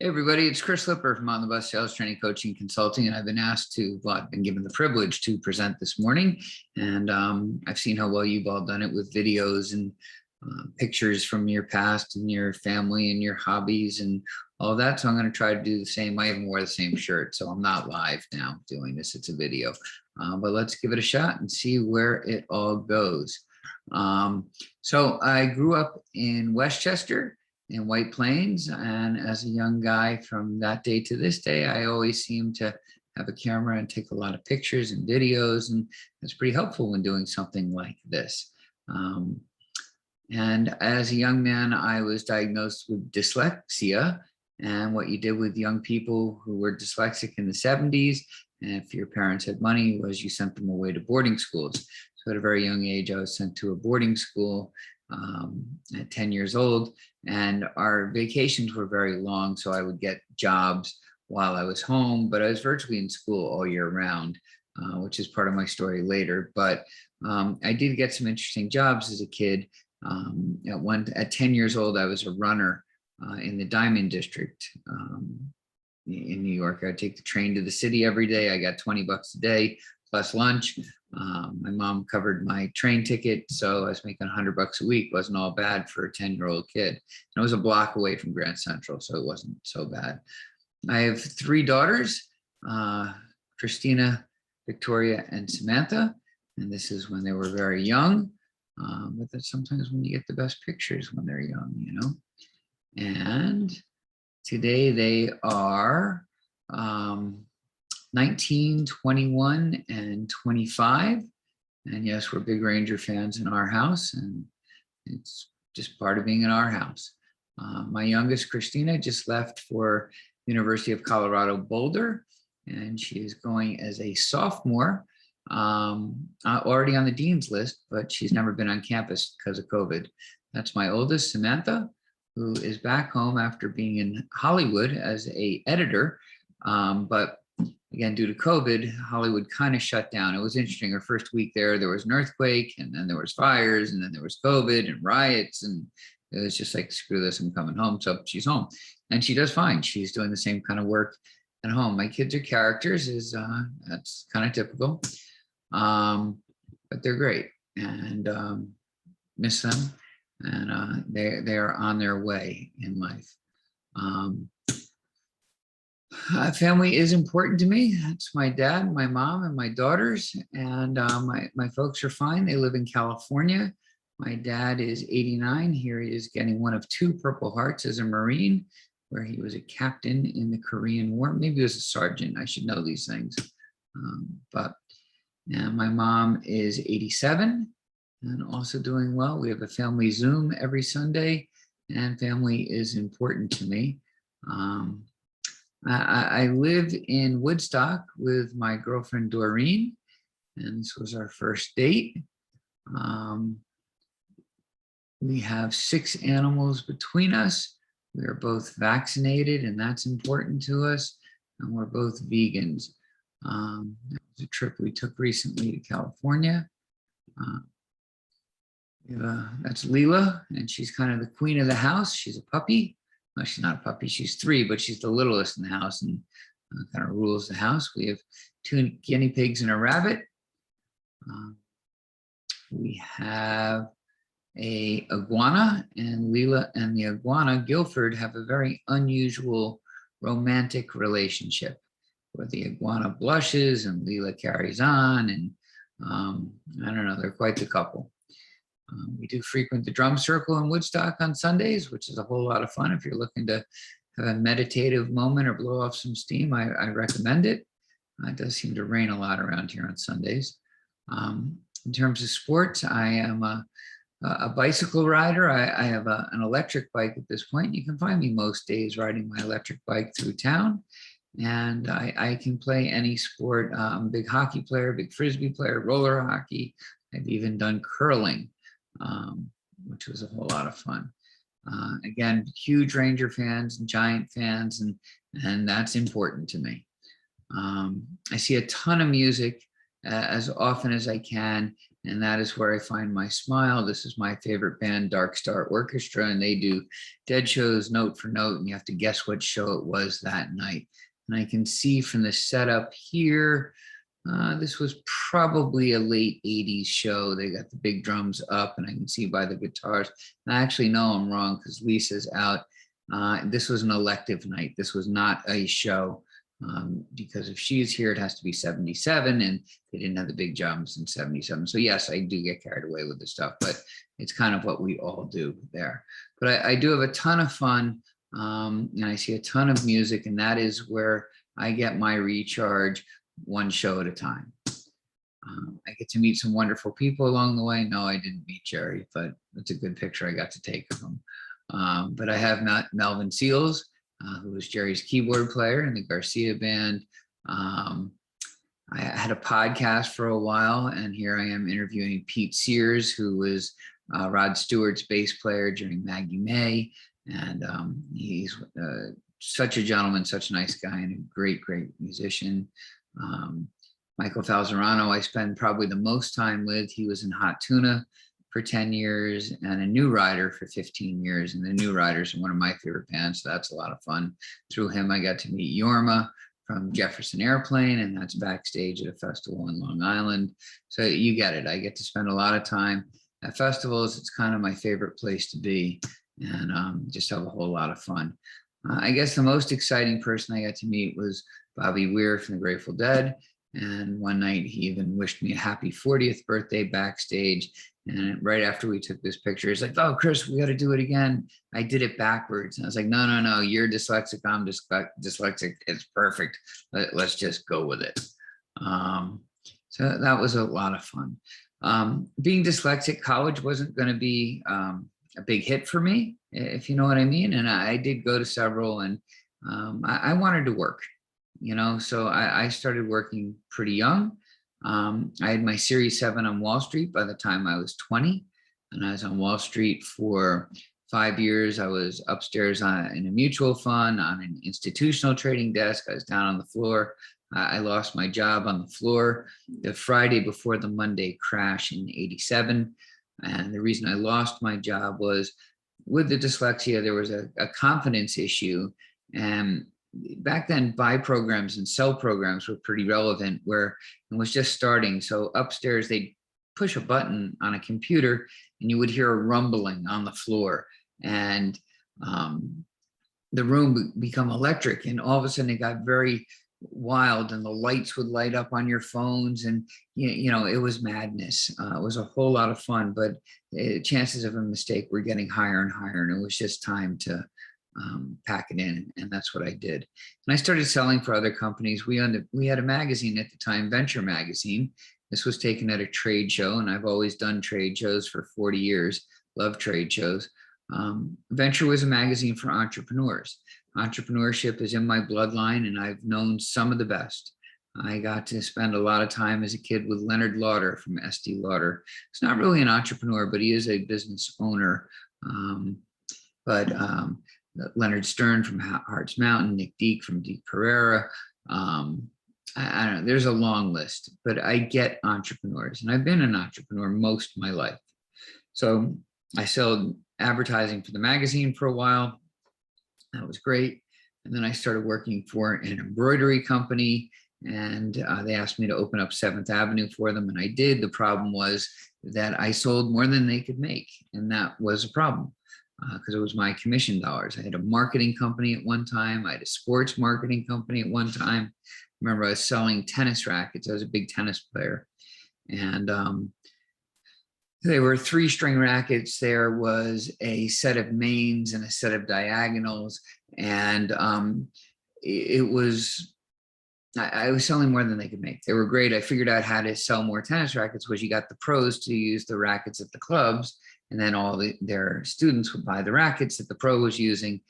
Hey everybody, it's Chris Lipper from On the Bus Sales Training Coaching Consulting, and I've been I've been given the privilege to present this morning, and I've seen how well you've all done it with videos and pictures from your past and your family and your hobbies and all of that. So I'm going to try to do the same. I even wore the same shirt, so I'm not live now doing this. It's a video, but let's give it a shot and see where it all goes. So I grew up in Westchester, in White Plains, and as a young guy from that day to this day, I always seem to have a camera and take a lot of pictures and videos, and it's pretty helpful when doing something like this. And as a young man, I was diagnosed with dyslexia, and what you did with young people who were dyslexic in the 70s, and if your parents had money, was you sent them away to boarding schools. So at a very young age, I was sent to a boarding school at 10 years old, and our vacations were very long. So I would get jobs while I was home, but I was virtually in school all year round, which is part of my story later. But I did get some interesting jobs as a kid. At 10 years old, I was a runner in the Diamond District in New York. I'd take the train to the city every day. I got 20 bucks a day plus lunch. My mom covered my train ticket, so I was making 100 bucks a week. Wasn't all bad for a 10-year-old kid. And it was a block away from Grand Central, so it wasn't so bad. I have three daughters, Christina, Victoria, and Samantha. And this is when they were very young. But that's sometimes when you get the best pictures when they're young, you know. And today they are 19, 21, and 25. And yes, we're big Ranger fans in our house, and it's just part of being in our house. My youngest, Christina, just left for University of Colorado Boulder, and she is going as a sophomore, already on the dean's list, but she's never been on campus because of COVID. That's my oldest, Samantha, who is back home after being in Hollywood as an editor, but again, due to COVID, Hollywood kind of shut down. It was interesting. Her first week there was an earthquake, and then there was fires, and then there was COVID and riots, and it was just like, screw this, I'm coming home. So she's home, and she does fine. She's doing the same kind of work at home. My kids are characters, that's kind of typical, but they're great, and miss them, and they're on their way in life. Family is important to me. That's my dad, my mom, and my daughters. And my folks are fine. They live in California. My dad is 89. Here he is getting one of two Purple Hearts as a Marine, where he was a captain in the Korean War. Maybe he was a sergeant. I should know these things. But my mom is 87 and also doing well. We have a family Zoom every Sunday, and family is important to me. I live in Woodstock with my girlfriend, Doreen, and this was our first date. We have 6 animals between us. We are both vaccinated, and that's important to us, and we're both vegans. That was a trip we took recently to California. That's Leela, and she's kind of the queen of the house. She's a puppy. No, she's not a puppy, she's 3, but she's the littlest in the house and kind of rules the house. We have 2 guinea pigs and a rabbit. We have a iguana, and Leela and the iguana, Guilford, have a very unusual romantic relationship where the iguana blushes and Leela carries on, and I don't know, they're quite the couple. We do frequent the drum circle in Woodstock on Sundays, which is a whole lot of fun. If you're looking to have a meditative moment or blow off some steam, I recommend it. It does seem to rain a lot around here on Sundays. In terms of sports, I am a bicycle rider. I have an electric bike at this point. You can find me most days riding my electric bike through town, and I can play any sport. I'm a big hockey player, big Frisbee player, roller hockey. I've even done curling, which was a whole lot of fun. Again, huge Ranger fans and Giant fans, and that's important to me. I see a ton of music as often as I can. And that is where I find my smile. This is my favorite band, Dark Star Orchestra, and they do dead shows note for note, and you have to guess what show it was that night. And I can see from the setup here, this was probably a late 80s show. They got the big drums up, and I can see by the guitars. And I actually know I'm wrong because Lisa's out. This was an elective night. This was not a show. Because if she's here, it has to be 77, and they didn't have the big jumps in 77. So yes, I do get carried away with this stuff, but it's kind of what we all do there. But I do have a ton of fun, and I see a ton of music, and that is where I get my recharge, one show at a time. I get to meet some wonderful people along the way. No, I didn't meet Jerry, but it's a good picture I got to take of him. But I have met Melvin Seals, who was Jerry's keyboard player in the Garcia band. I had a podcast for a while, and here I am interviewing Pete Sears, who was Rod Stewart's bass player during Maggie May. And he's such a gentleman, such a nice guy, and a great, great musician. Michael Falzerano, I spend probably the most time with. He was in Hot Tuna for 10 years and a New Rider for 15 years. And the New Riders are one of my favorite bands. So that's a lot of fun. Through him, I got to meet Yorma from Jefferson Airplane, and that's backstage at a festival in Long Island. So you get it. I get to spend a lot of time at festivals. It's kind of my favorite place to be, and just have a whole lot of fun. I guess the most exciting person I got to meet was Bobby Weir from the Grateful Dead. And one night he even wished me a happy 40th birthday backstage. And right after we took this picture, he's like, "Oh, Chris, we got to do it again. I did it backwards." And I was like, no, you're dyslexic. I'm dyslexic. It's perfect. Let's just go with it. So that was a lot of fun. Being dyslexic, college wasn't going to be a big hit for me, if you know what I mean. And I did go to several, and I wanted to work, so I started working pretty young. I had my Series 7 on Wall Street by the time I was 20, and I was on Wall Street for 5 years. I was upstairs in a mutual fund, on an institutional trading desk. I was down on the floor. I lost my job on the floor the Friday before the Monday crash in '87. And the reason I lost my job was, with the dyslexia, there was a confidence issue. And back then, buy programs and sell programs were pretty relevant, where it was just starting. So upstairs, they'd push a button on a computer and you would hear a rumbling on the floor, and the room would become electric. And all of a sudden it got very wild, and the lights would light up on your phones, and it was madness. It was a whole lot of fun, but chances of a mistake were getting higher and higher, and it was just time to pack it in, and that's what I did. And I started selling for other companies. We had a magazine at the time, Venture Magazine. This was taken at a trade show, and I've always done trade shows for 40 years. Love trade shows. Venture was a magazine for entrepreneurs. Entrepreneurship is in my bloodline, and I've known some of the best. I got to spend a lot of time as a kid with Leonard Lauder from Estee Lauder. He's not really an entrepreneur, but he is a business owner. Leonard Stern from Hart's Mountain, Nick Deek from Deek Pereira. I don't know, there's a long list, but I get entrepreneurs, and I've been an entrepreneur most of my life. So I sold advertising for the magazine for a while. That was great. And then I started working for an embroidery company, and they asked me to open up 7th Avenue for them, and I did. The problem was that I sold more than they could make, and that was a problem because it was my commission dollars. I had a marketing company at one time. I had a sports marketing company at one time. Remember, I was selling tennis rackets. I was a big tennis player, and they were 3-string rackets. There was a set of mains and a set of diagonals, and I was selling more than they could make. They were great. I figured out how to sell more tennis rackets, was you got the pros to use the rackets at the clubs, and then all their students would buy the rackets that the pro was using.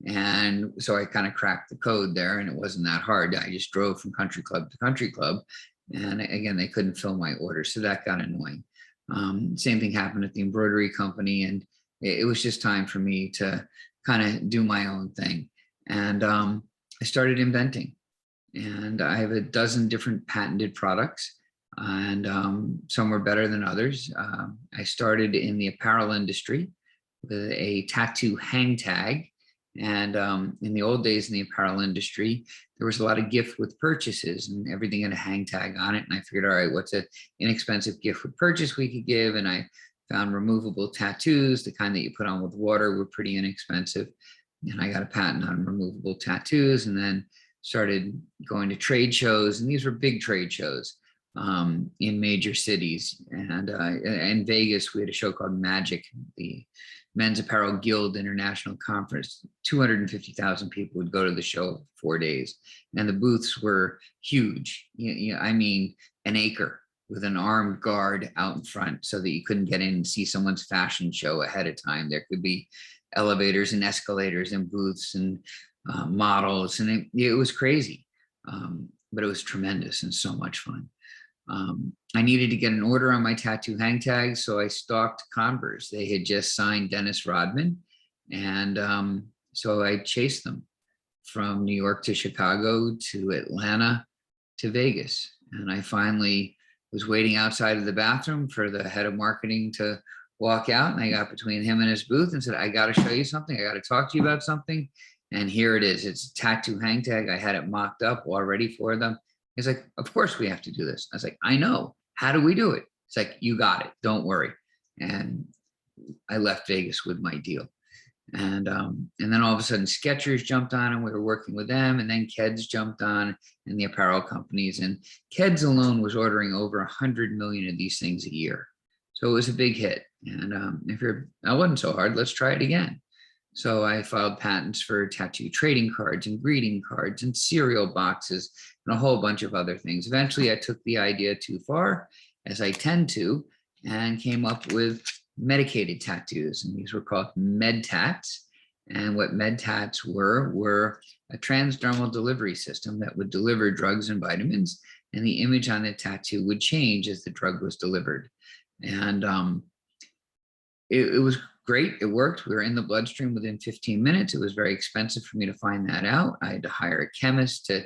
And so I kind of cracked the code there, and it wasn't that hard. I just drove from country club to country club. And again, they couldn't fill my orders, so that got annoying. Same thing happened at the embroidery company, and it was just time for me to kind of do my own thing. And I started inventing, and I have a dozen different patented products. and some were better than others. I started in the apparel industry with a tattoo hang tag. And in the old days in the apparel industry, there was a lot of gift with purchases and everything had a hang tag on it. And I figured, all right, what's an inexpensive gift with purchase we could give? And I found removable tattoos, the kind that you put on with water, were pretty inexpensive. And I got a patent on removable tattoos, and then started going to trade shows. And these were big trade shows in major cities. And in Vegas, we had a show called Magic, the Men's Apparel Guild International Conference. 250,000 people would go to the show 4 days. And the booths were huge. I mean, an acre, with an armed guard out in front so that you couldn't get in and see someone's fashion show ahead of time. There could be elevators and escalators and booths and models. And it was crazy, but it was tremendous and so much fun. I needed to get an order on my tattoo hang tag, so I stalked Converse. They had just signed Dennis Rodman, and so I chased them from New York to Chicago to Atlanta to Vegas. And I finally was waiting outside of the bathroom for the head of marketing to walk out, and I got between him and his booth and said, I got to show you something. I got to talk to you about something. And here it is. It's a tattoo hang tag. I had it mocked up already for them. He's like, of course we have to do this. I was like, I know. How do we do it? It's like, you got it. Don't worry. And I left Vegas with my deal. And then all of a sudden Skechers jumped on, and we were working with them. And then Keds jumped on, and the apparel companies. And Keds alone was ordering over 100 million of these things a year. So it was a big hit. And that wasn't so hard, let's try it again. So I filed patents for tattoo trading cards and greeting cards and cereal boxes and a whole bunch of other things. Eventually, I took the idea too far, as I tend to, and came up with medicated tattoos. And these were called med tats. And what med tats were a transdermal delivery system that would deliver drugs and vitamins. And the image on the tattoo would change as the drug was delivered. And it was great. It worked. We were in the bloodstream within 15 minutes. It was very expensive for me to find that out. I had to hire a chemist to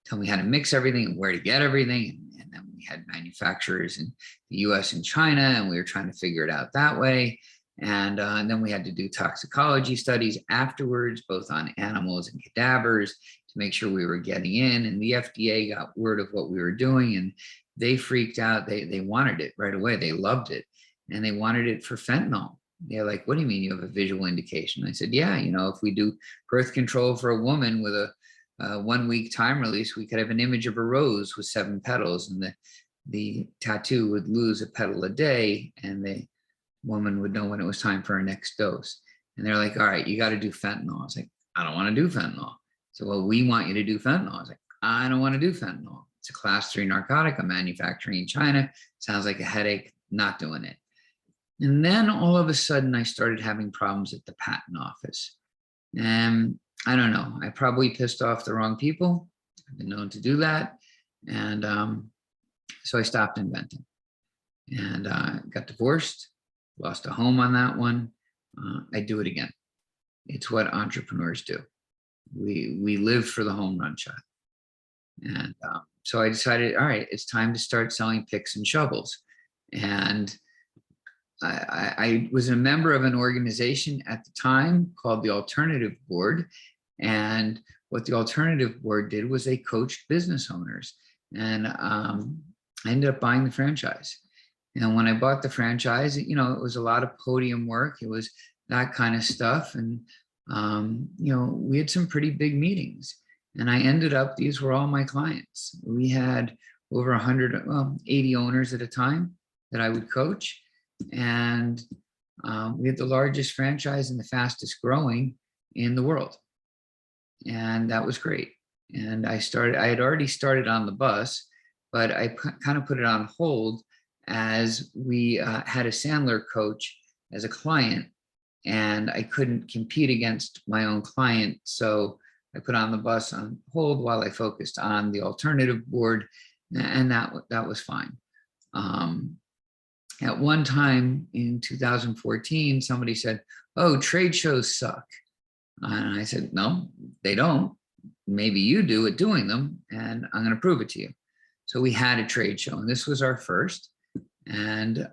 tell me how to mix everything and where to get everything. And then we had manufacturers in the US and China, and we were trying to figure it out that way. And then we had to do toxicology studies afterwards, both on animals and cadavers, to make sure we were getting in. And the FDA got word of what we were doing, and they freaked out. They wanted it right away. They loved it. And they wanted it for fentanyl. They're like, what do you mean you have a visual indication? I said, yeah, if we do birth control for a woman with a 1 week time release, we could have an image of a rose with 7 petals, and the tattoo would lose a petal a day, and the woman would know when it was time for her next dose. And they're like, all right, you got to do fentanyl. I was like, I don't want to do fentanyl. So, well, we want you to do fentanyl. I was like, I don't want to do fentanyl. It's a class 3 narcotic. I'm manufacturing in China. Sounds like a headache. Not doing it. And then all of a sudden I started having problems at the patent office. And I don't know, I probably pissed off the wrong people. I've been known to do that. And so I stopped inventing, and got divorced, lost a home on that one. I do it again. It's what entrepreneurs do. We live for the home run shot. And so I decided, all right, it's time to start selling picks and shovels. And I was a member of an organization at the time called the Alternative Board. And what the Alternative Board did was they coached business owners. And I ended up buying the franchise. And when I bought the franchise, it was a lot of podium work. It was that kind of stuff. And, we had some pretty big meetings. And I ended up, these were all my clients. We had over 80 owners at a time that I would coach. And we had the largest franchise and the fastest growing in the world. And that was great. And I had already started on the bus, but I kind of put it on hold as we had a Sandler coach as a client, and I couldn't compete against my own client. So I put on the bus on hold while I focused on the Alternative Board, and that was fine. At one time in 2014, somebody said, oh, trade shows suck. And I said, no, they don't. Maybe you do at doing them, and I'm going to prove it to you. So we had a trade show, and this was our first. And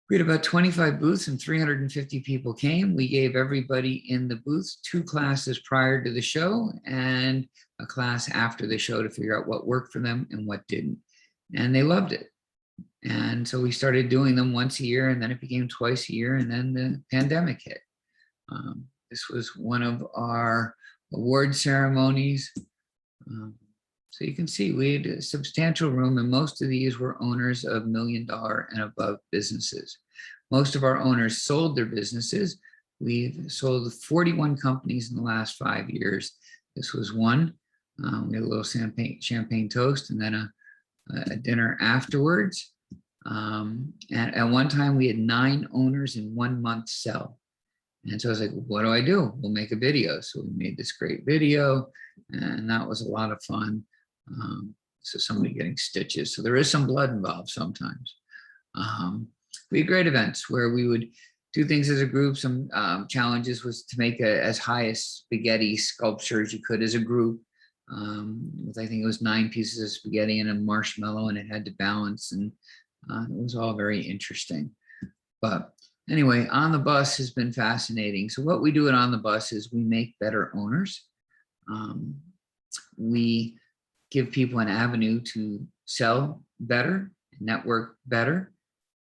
we had about 25 booths and 350 people came. We gave everybody in the booths 2 classes prior to the show and a class after the show to figure out what worked for them and what didn't. And they loved it. And so we started doing them once a year, and then it became twice a year, and then the pandemic hit. This was one of our award ceremonies. So you can see we had a substantial room, and most of these were owners of $1 million and above businesses. Most of our owners sold their businesses. We've sold 41 companies in the last 5 years. This was one. We had a little champagne toast and then a dinner afterwards. And at one time we had 9 owners in 1 month sell. And so I was like, what do I do? We'll make a video. So we made this great video, and that was a lot of fun. So somebody getting stitches. So there is some blood involved sometimes. We had great events where we would do things as a group. Some challenges was to make as high a spaghetti sculpture as you could as a group. With, I think it was 9 pieces of spaghetti and a marshmallow, and it had to balance, and it was all very interesting. But anyway, On the Bus has been fascinating. So what we do at On the Bus is we make better owners. We give people an avenue to sell better, network better,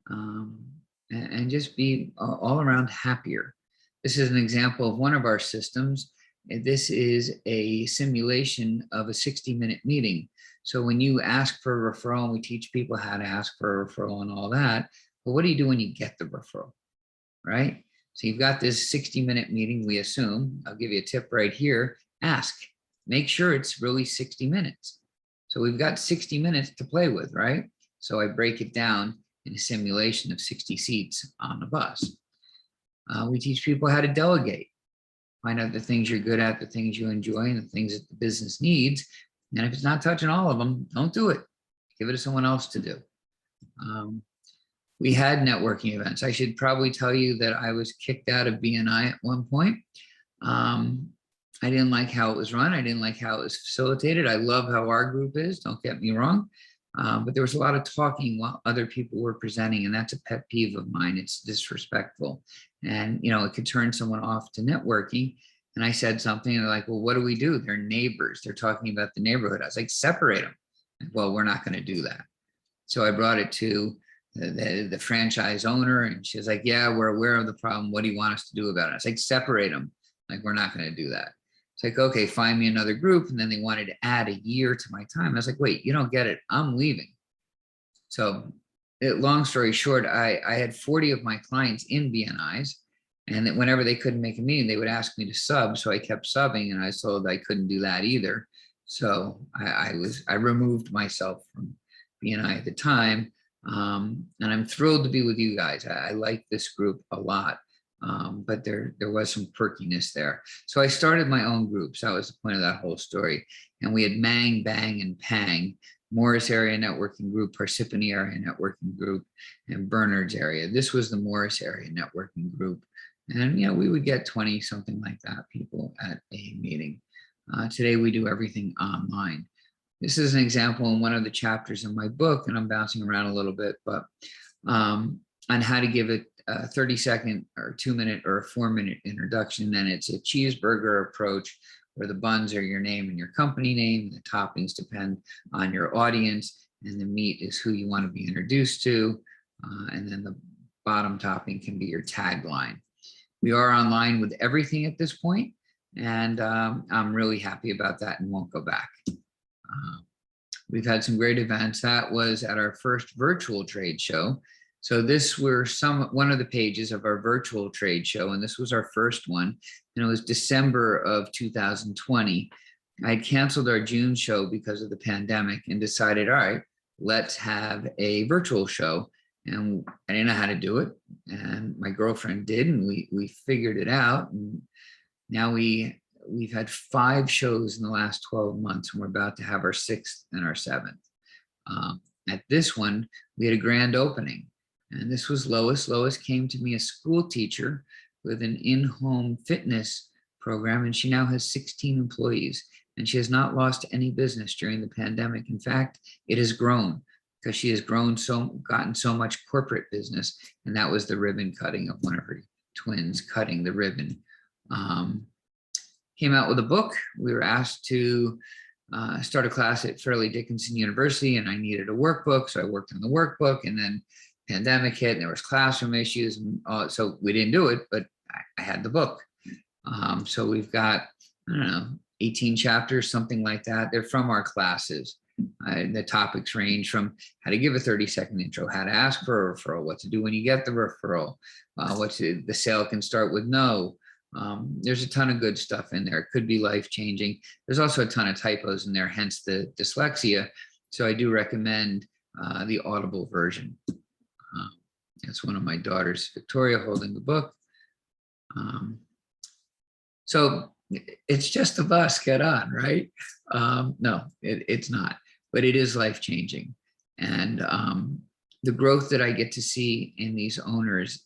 and just be all around happier. This is an example of one of our systems. This is a simulation of a 60-minute meeting. So when you ask for a referral, and we teach people how to ask for a referral and all that, but what do you do when you get the referral, right? So you've got this 60-minute meeting, we assume. I'll give you a tip right here. Ask. Make sure it's really 60 minutes. So we've got 60 minutes to play with, right? So I break it down in a simulation of 60 seats on the bus. We teach people how to delegate. Find out the things you're good at, the things you enjoy, and the things that the business needs. And if it's not touching all of them, don't do it. Give it to someone else to do. We had networking events. I should probably tell you that I was kicked out of B.N.I at one point. I didn't like how it was run. I didn't like how it was facilitated. I love how our group is, don't get me wrong. But there was a lot of talking while other people were presenting, and that's a pet peeve of mine. It's disrespectful. And, you know, it could turn someone off to networking. And I said something, and they're like, well, what do we do? They're neighbors. They're talking about the neighborhood. I was like, separate them. Well, we're not going to do that. So I brought it to the franchise owner, and she was like, yeah, we're aware of the problem. What do you want us to do about it? I was like, separate them. Like, we're not going to do that. It's like, okay, find me another group. And then they wanted to add a year to my time. I was like, wait, you don't get it. I'm leaving. So long story short, I had 40 of my clients in B.N.Is, and that whenever they couldn't make a meeting, they would ask me to sub. So I kept subbing, and I was told I couldn't do that either. So I removed myself from B.N.I at the time. And I'm thrilled to be with you guys. I like this group a lot. But there was some perkiness there. So I started my own groups. That was the point of that whole story. And we had Mang, Bang, and Pang, Morris Area Networking Group, Parsippany Area Networking Group, and Bernard's Area. This was the Morris Area Networking Group. And, you know, we would get 20, something like that, people at a meeting. Today, we do everything online. This is an example in one of the chapters in my book, and I'm bouncing around a little bit, but on how to give it a 30-second or 2-minute or a 4-minute introduction. And it's a cheeseburger approach where the buns are your name and your company name. The toppings depend on your audience, and the meat is who you want to be introduced to. And then the bottom topping can be your tagline. We are online with everything at this point, and I'm really happy about that and won't go back. We've had some great events. That was at our first virtual trade show. So this were one of the pages of our virtual trade show, and this was our first one, and it was December of 2020. I had canceled our June show because of the pandemic and decided, all right, let's have a virtual show. And I didn't know how to do it, and my girlfriend did, and we figured it out. And now we've had 5 shows in the last 12 months, and we're about to have our 6th and our 7th. At this one, we had a grand opening. And this was Lois. Lois came to me, a school teacher with an in-home fitness program, and she now has 16 employees, and she has not lost any business during the pandemic. In fact, it has grown because she has gotten so much corporate business, and that was the ribbon cutting of one of her twins cutting the ribbon. Came out with a book. We were asked to start a class at Fairleigh Dickinson University, and I needed a workbook, so I worked on the workbook, and then pandemic hit, and there was classroom issues, and so we didn't do it, but I had the book. So we've got, I don't know, 18 chapters, something like that. They're from our classes. The topics range from how to give a 30-second intro, how to ask for a referral, what to do when you get the referral, the sale can start with no. There's a ton of good stuff in there. It could be life-changing. There's also a ton of typos in there, hence the dyslexia. So I do recommend the Audible version. That's one of my daughters, Victoria, holding the book. So it's just a bus, get on, right? No, it's not, but it is life-changing. And the growth that I get to see in these owners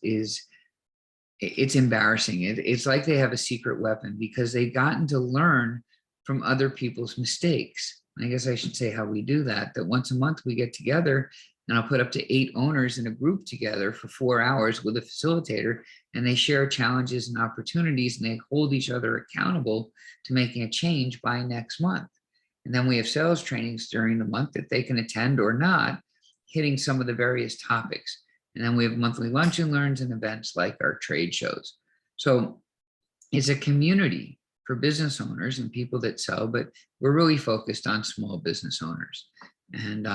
it's embarrassing. It's like they have a secret weapon because they've gotten to learn from other people's mistakes. I guess I should say how we do that once a month we get together, and I'll put up to 8 owners in a group together for 4 hours with a facilitator, and they share challenges and opportunities, and they hold each other accountable to making a change by next month. And then we have sales trainings during the month that they can attend or not, hitting some of the various topics. And then we have monthly lunch and learns and events like our trade shows. So it's a community for business owners and people that sell, but we're really focused on small business owners. And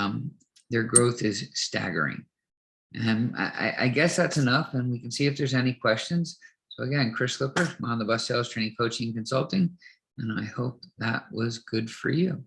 their growth is staggering. And I guess that's enough, and we can see if there's any questions. So again, Chris Lipper, I'm on the Bus Sales Training Coaching Consulting, and I hope that was good for you.